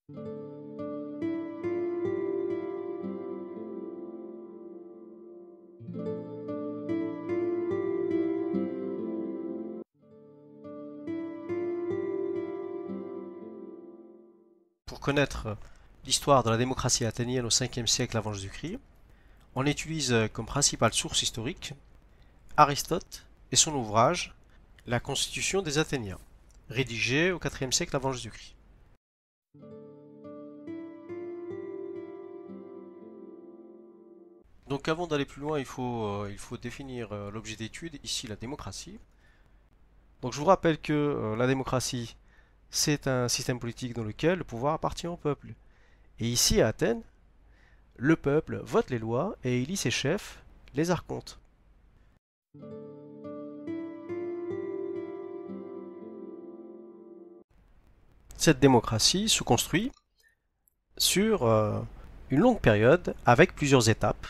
Pour connaître l'histoire de la démocratie athénienne au 5e siècle avant Jésus-Christ, on utilise comme principale source historique Aristote et son ouvrage La Constitution des Athéniens, rédigé au 4e siècle avant Jésus-Christ. Donc avant d'aller plus loin, il faut définir l'objet d'étude, ici la démocratie. Donc je vous rappelle que la démocratie, c'est un système politique dans lequel le pouvoir appartient au peuple. Et ici à Athènes, le peuple vote les lois et élit ses chefs, les archontes. Cette démocratie se construit sur une longue période avec plusieurs étapes.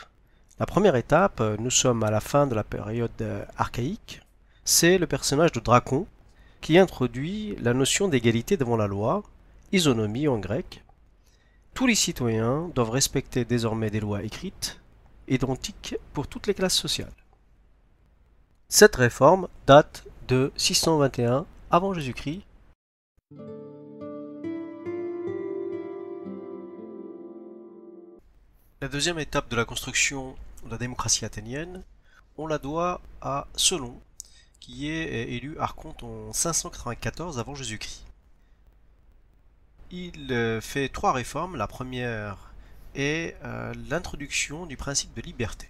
La première étape, nous sommes à la fin de la période archaïque, c'est le personnage de Dracon qui introduit la notion d'égalité devant la loi, isonomie en grec. Tous les citoyens doivent respecter désormais des lois écrites, identiques pour toutes les classes sociales. Cette réforme date de 621 avant Jésus-Christ. La deuxième étape de la construction de la démocratie athénienne, on la doit à Solon, qui est élu archonte en 594 avant Jésus-Christ. Il fait trois réformes. La première est l'introduction du principe de liberté.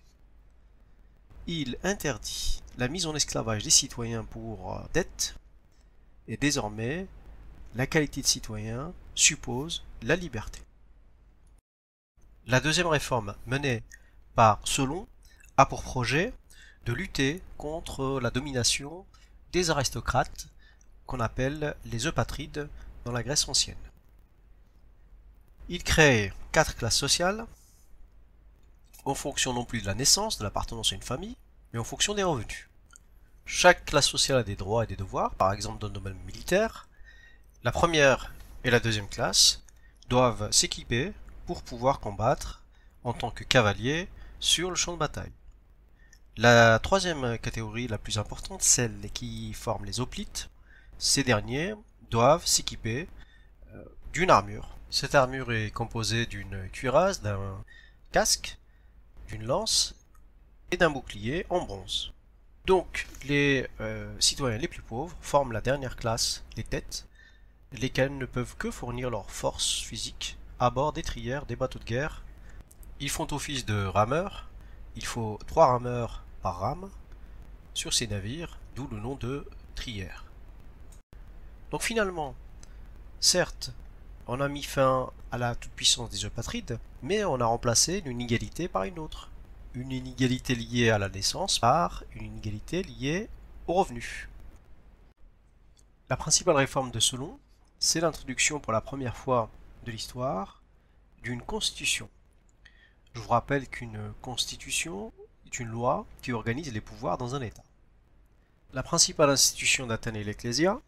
Il interdit la mise en esclavage des citoyens pour dette, et désormais, la qualité de citoyen suppose la liberté. La deuxième réforme menée par Solon a pour projet de lutter contre la domination des aristocrates qu'on appelle les eupatrides dans la Grèce ancienne. Il crée 4 classes sociales en fonction non plus de la naissance, de l'appartenance à une famille, mais en fonction des revenus. Chaque classe sociale a des droits et des devoirs, par exemple dans le domaine militaire. La première et la deuxième classe doivent s'équiper pour pouvoir combattre en tant que cavaliers sur le champ de bataille. La troisième catégorie la plus importante, celle qui forme les hoplites, ces derniers doivent s'équiper d'une armure. Cette armure est composée d'une cuirasse, d'un casque, d'une lance et d'un bouclier en bronze. Donc les citoyens les plus pauvres forment la dernière classe, les têtes, lesquels ne peuvent que fournir leur force physique à bord des trières des bateaux de guerre. Ils font office de rameurs, il faut 3 rameurs par rame sur ces navires, d'où le nom de trières. Donc finalement, certes, on a mis fin à la toute-puissance des eupatrides, mais on a remplacé une inégalité par une autre. Une inégalité liée à la naissance par une inégalité liée au revenu. La principale réforme de Solon, c'est l'introduction pour la première fois de l'histoire d'une constitution. Je vous rappelle qu'une constitution est une loi qui organise les pouvoirs dans un État. La principale institution d'Athènes est l'Ecclésia.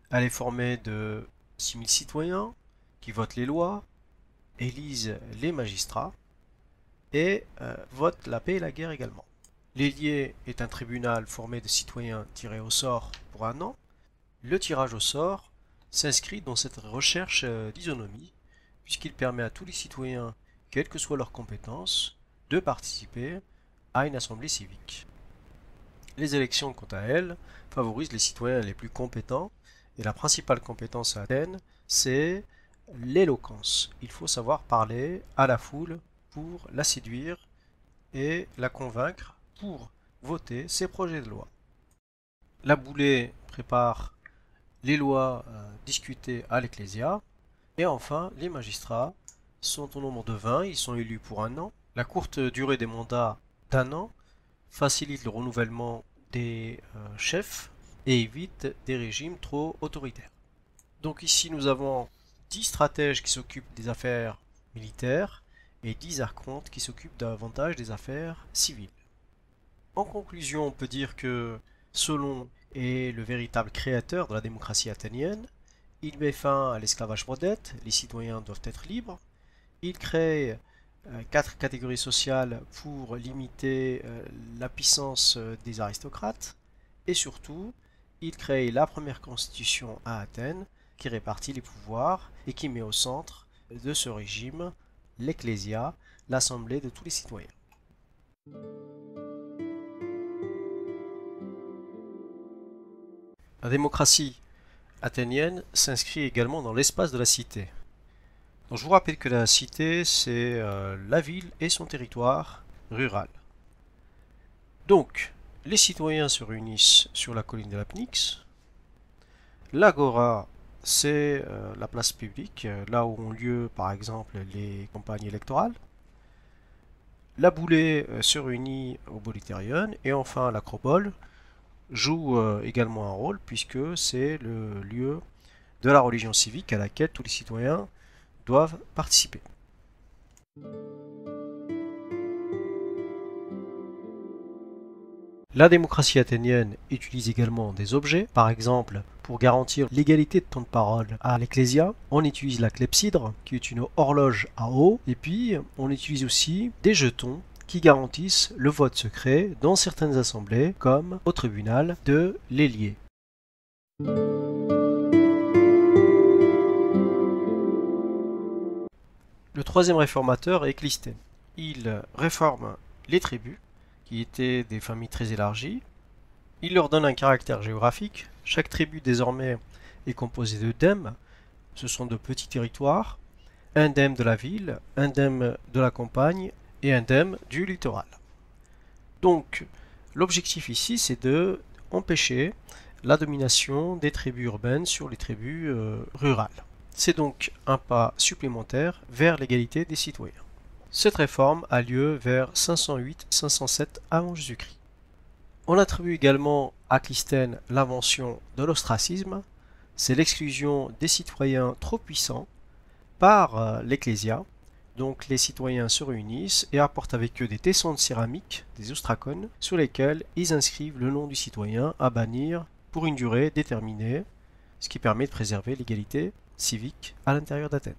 Elle est formée de 6000 citoyens qui votent les lois, élisent les magistrats et votent la paix et la guerre également. L'Élié est un tribunal formé de citoyens tirés au sort pour un an. Le tirage au sort s'inscrit dans cette recherche d'isonomie, puisqu'il permet à tous les citoyens, quelles que soient leurs compétences, de participer à une assemblée civique. Les élections, quant à elles, favorisent les citoyens les plus compétents, et la principale compétence à Athènes, c'est l'éloquence. Il faut savoir parler à la foule pour la séduire et la convaincre pour voter ses projets de loi. La Boulée prépare les lois discutées à l'Ecclésia, et enfin les magistrats sont au nombre de 20, ils sont élus pour un an. La courte durée des mandats d'un an facilite le renouvellement des chefs et évite des régimes trop autoritaires. Donc ici nous avons 10 stratèges qui s'occupent des affaires militaires et 10 archontes qui s'occupent davantage des affaires civiles. En conclusion, on peut dire que Solon est le véritable créateur de la démocratie athénienne. il met fin à l'esclavage modeste, les citoyens doivent être libres. Il crée 4 catégories sociales pour limiter la puissance des aristocrates. Et surtout, il crée la première constitution à Athènes qui répartit les pouvoirs et qui met au centre de ce régime l'Ecclésia, l'assemblée de tous les citoyens. La démocratie athénienne s'inscrit également dans l'espace de la cité. Donc, je vous rappelle que la cité, c'est la ville et son territoire rural. Donc, les citoyens se réunissent sur la colline de la Pnyx. L'agora, c'est la place publique, là où ont lieu par exemple les campagnes électorales. La boulée se réunit au Bolythérion. Et enfin, l'acropole joue également un rôle puisque c'est le lieu de la religion civique à laquelle tous les citoyens doivent participer. La démocratie athénienne utilise également des objets. Par exemple, pour garantir l'égalité de temps de parole à l'Ecclésia, on utilise la clepsydre, qui est une horloge à eau. Et puis, on utilise aussi des jetons qui garantissent le vote secret dans certaines assemblées, comme au tribunal de l'Héliée. Le troisième réformateur est Clisthène. Il réforme les tribus, qui étaient des familles très élargies. Il leur donne un caractère géographique. Chaque tribu désormais est composée de dèmes. Ce sont de petits territoires. Un dème de la ville, un dème de la campagne et un dème du littoral. Donc l'objectif ici, c'est de empêcher la domination des tribus urbaines sur les tribus rurales. C'est donc un pas supplémentaire vers l'égalité des citoyens. Cette réforme a lieu vers 508-507 avant Jésus-Christ. On attribue également à Clisthène l'invention de l'ostracisme, c'est l'exclusion des citoyens trop puissants par l'Ecclésia. Donc les citoyens se réunissent et apportent avec eux des tessons de céramique, des ostracones, sur lesquels ils inscrivent le nom du citoyen à bannir pour une durée déterminée, ce qui permet de préserver l'égalité civique à l'intérieur d'Athènes.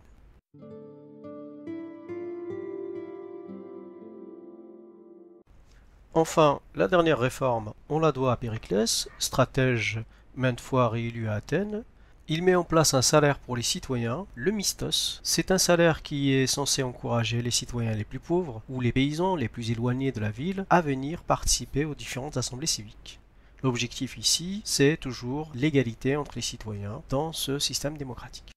Enfin, la dernière réforme, on la doit à Périclès, stratège maintes fois réélu à Athènes. Il met en place un salaire pour les citoyens, le mistos. C'est un salaire qui est censé encourager les citoyens les plus pauvres ou les paysans les plus éloignés de la ville à venir participer aux différentes assemblées civiques. L'objectif ici, c'est toujours l'égalité entre les citoyens dans ce système démocratique.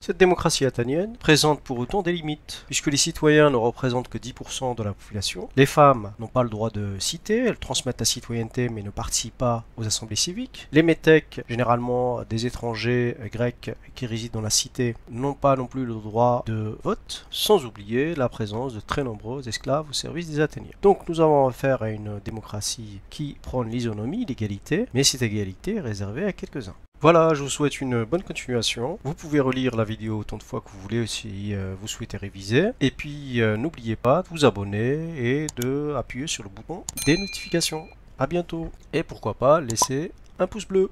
Cette démocratie athénienne présente pour autant des limites, puisque les citoyens ne représentent que 10% de la population. Les femmes n'ont pas le droit de citer, elles transmettent la citoyenneté mais ne participent pas aux assemblées civiques. Les métèques, généralement des étrangers grecs qui résident dans la cité, n'ont pas non plus le droit de vote, sans oublier la présence de très nombreux esclaves au service des Athéniens. Donc nous avons affaire à une démocratie qui prône l'isonomie, l'égalité, mais cette égalité est réservée à quelques-uns. Voilà, je vous souhaite une bonne continuation. Vous pouvez relire la vidéo autant de fois que vous voulez si vous souhaitez réviser. Et puis n'oubliez pas de vous abonner et d'appuyer sur le bouton des notifications. A bientôt. Et pourquoi pas laisser un pouce bleu.